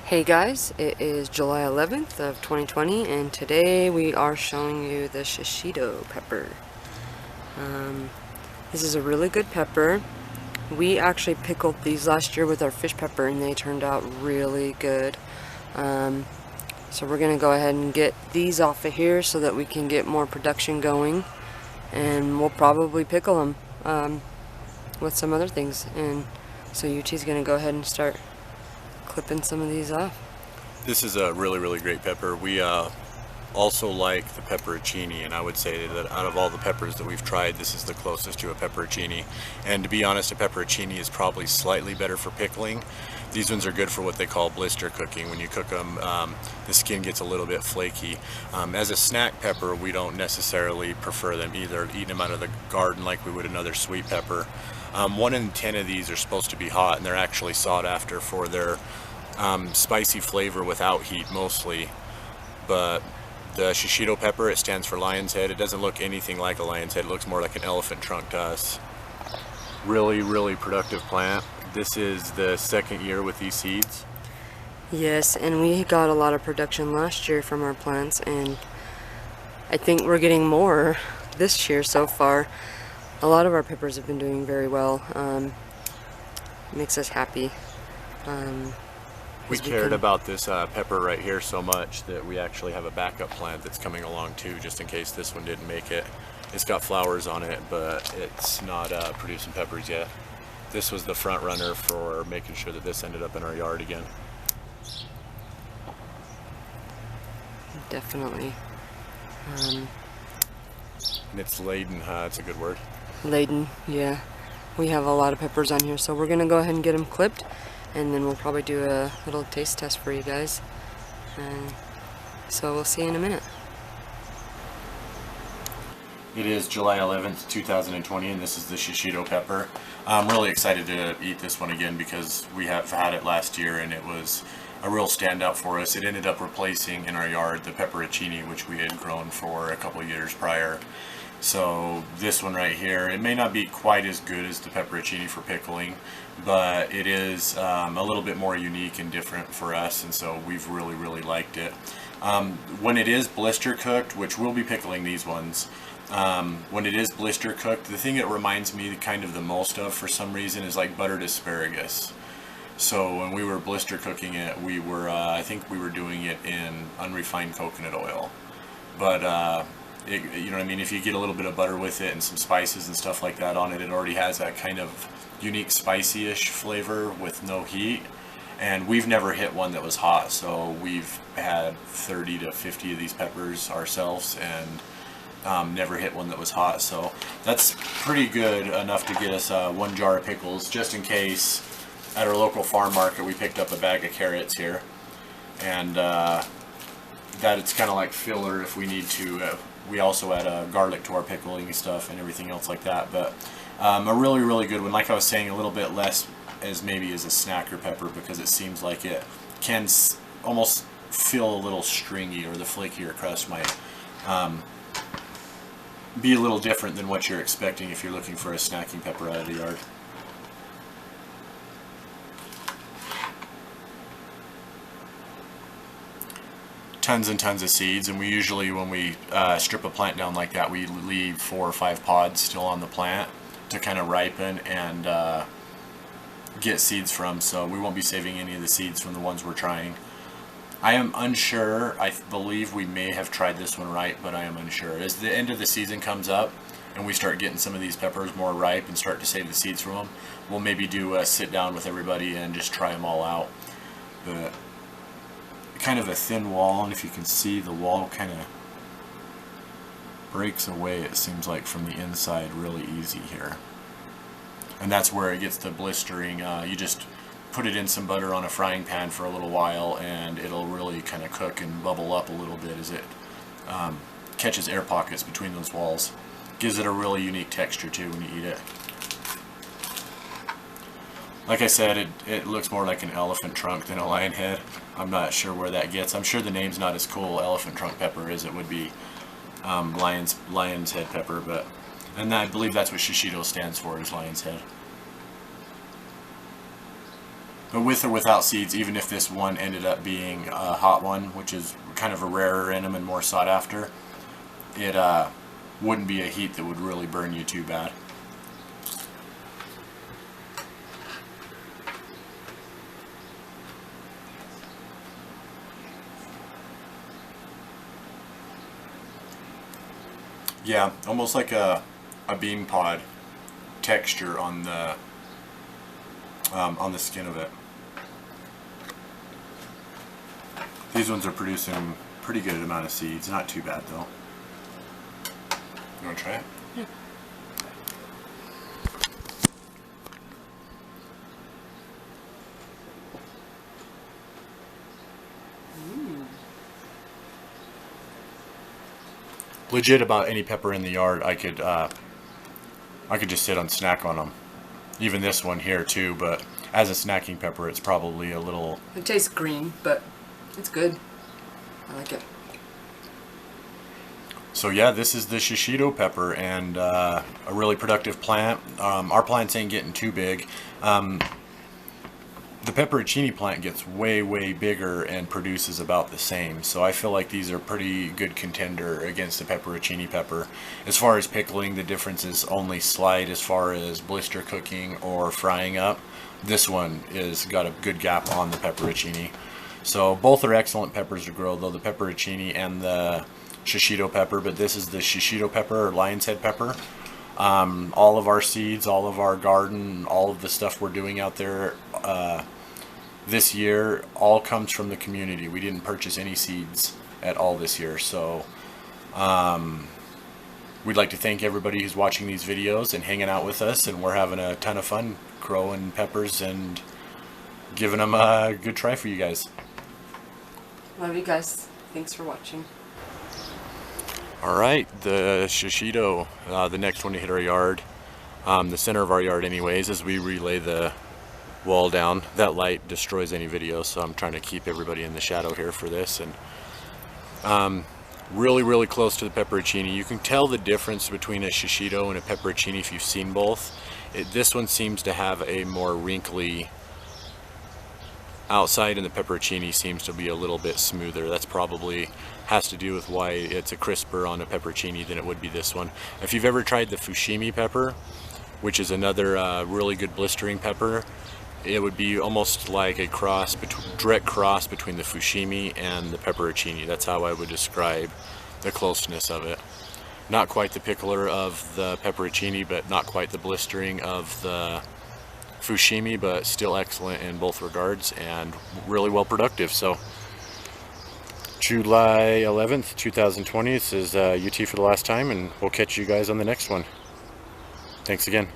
Hey guys, it is July 11th of 2020 and today we are showing you the Shishito pepper. This is a really good pepper. We actually pickled these last year with our fish pepper and they turned out really good. So we're going to go ahead and get these off of here so that we can get more production going, and we'll probably pickle them with some other things. And so UT's going to go ahead and start clipping some of these off. This is a really great pepper. We also like the pepperoncini, and I would say that out of all the peppers that we've tried, this is the closest to a pepperoncini. And to be honest, a pepperoncini is probably slightly better for pickling. These ones are good for what they call blister cooking. When you cook them, the skin gets a little bit flaky. As a snack pepper, we don't necessarily prefer them either, eating them out of the garden like we would another sweet pepper. 1 in 10 of these are supposed to be hot, and they're actually sought after for their spicy flavor without heat mostly. But the Shishito pepper, it stands for lion's head. It doesn't look anything like a lion's head. It looks more like an elephant trunk to us. Really productive plant. This is the second year with these seeds. Yes, and we got a lot of production last year from our plants, and I think we're getting more this year so far. A lot of our peppers have been doing very well. Makes us happy. We cared about this pepper right here so much that we actually have a backup plant that's coming along too, just in case this one didn't make it. It's got flowers on it, but it's not producing peppers yet. This was the front runner for making sure that this ended up in our yard again. Definitely. And it's laden, it's a good word. Laden, yeah. We have a lot of peppers on here, so we're going to go ahead and get them clipped, and then we'll probably do a little taste test for you guys. So we'll see you in a minute. It is July 11th, 2020, and this is the Shishito pepper. I'm really excited to eat this one again because we have had it last year and it was a real standout for us. It ended up replacing in our yard the pepperoncini, which we had grown for a couple years prior. So this one right here, it may not be quite as good as the pepperoncini for pickling, but it is a little bit more unique and different for us, and so we've really liked it. When it is blister cooked, which we'll be pickling these ones, when it is blister cooked, the thing it reminds me kind of the most of for some reason is like buttered asparagus. So when we were blister cooking it, we were I think we were doing it in unrefined coconut oil, but you know what I mean, if you get a little bit of butter with it and some spices and stuff like that on it, it already has that kind of unique spicy-ish flavor with no heat. And we've never hit one that was hot, so we've had 30 to 50 of these peppers ourselves and never hit one that was hot. So that's pretty good enough to get us 1 jar of pickles, just in case. At our local farm market we picked up a bag of carrots here, and that it's kind of like filler if we need to. We also add garlic to our pickling stuff and everything else like that, but a really good one. Like I was saying, a little bit less as maybe as a snacker pepper, because it seems like it can almost feel a little stringy, or the flakier crust might be a little different than what you're expecting if you're looking for a snacking pepper out of the yard. Tons and tons of seeds, and we usually, when we strip a plant down like that, we leave 4 or 5 pods still on the plant to kind of ripen and get seeds from, so we won't be saving any of the seeds from the ones we're trying. I am unsure. I believe we may have tried this one right, but I am unsure. As the end of the season comes up and we start getting some of these peppers more ripe and start to save the seeds from them, we'll maybe do a sit down with everybody and just try them all out. But kind of a thin wall, and if you can see, the wall kind of breaks away, it seems like, from the inside really easy here. And that's where it gets the blistering. You just put it in some butter on a frying pan for a little while and it'll really kind of cook and bubble up a little bit as it catches air pockets between those walls. Gives it a really unique texture too when you eat it. Like I said, it looks more like an elephant trunk than a lion head. I'm not sure where that gets. I'm sure the name's not as cool, elephant trunk pepper, as it would be lion's head pepper, but, and I believe that's what Shishito stands for, is lion's head. But with or without seeds, even if this one ended up being a hot one, which is kind of a rarer in them and more sought after, it wouldn't be a heat that would really burn you too bad. Yeah, almost like a bean pod texture on the skin of it. These ones are producing pretty good amount of seeds, not too bad though. You want to try it? Yeah. Legit, about any pepper in the yard, I could just sit and snack on them. Even this one here too, but as a snacking pepper, it's probably a little... It tastes green, but it's good. I like it. So yeah, this is the Shishito pepper, and a really productive plant. Our plants ain't getting too big. The pepperoncini plant gets way, way bigger and produces about the same. So I feel like these are pretty good contender against the pepperoncini pepper. As far as pickling, the difference is only slight as far as blister cooking or frying up. This one is got a good gap on the pepperoncini. So both are excellent peppers to grow, though, the pepperoncini and the Shishito pepper, but this is the Shishito pepper, or lion's head pepper. All of our seeds, all of our garden, all of the stuff we're doing out there this year all comes from the community. We didn't purchase any seeds at all this year, so we'd like to thank everybody who's watching these videos and hanging out with us, and we're having a ton of fun growing peppers and giving them a good try for you guys. Love you guys. Thanks for watching. Alright, the Shishito, the next one to hit our yard, the center of our yard anyways, as we relay the wall down. That light destroys any video, so I'm trying to keep everybody in the shadow here for this. And really, really close to the pepperoncini. You can tell the difference between a Shishito and a pepperoncini if you've seen both. This one seems to have a more wrinkly outside, and the pepperoncini seems to be a little bit smoother. That's probably has to do with why it's a crisper on a pepperoncini than it would be this one. If you've ever tried the fushimi pepper, which is another really good blistering pepper, it would be almost like a direct cross between the fushimi and the pepperoncini. That's how I would describe the closeness of it. Not quite the pickler of the pepperoncini, but not quite the blistering of the fushimi, but still excellent in both regards and really well productive. So July 11th, 2020, this is UT for the last time, and we'll catch you guys on the next one. Thanks again.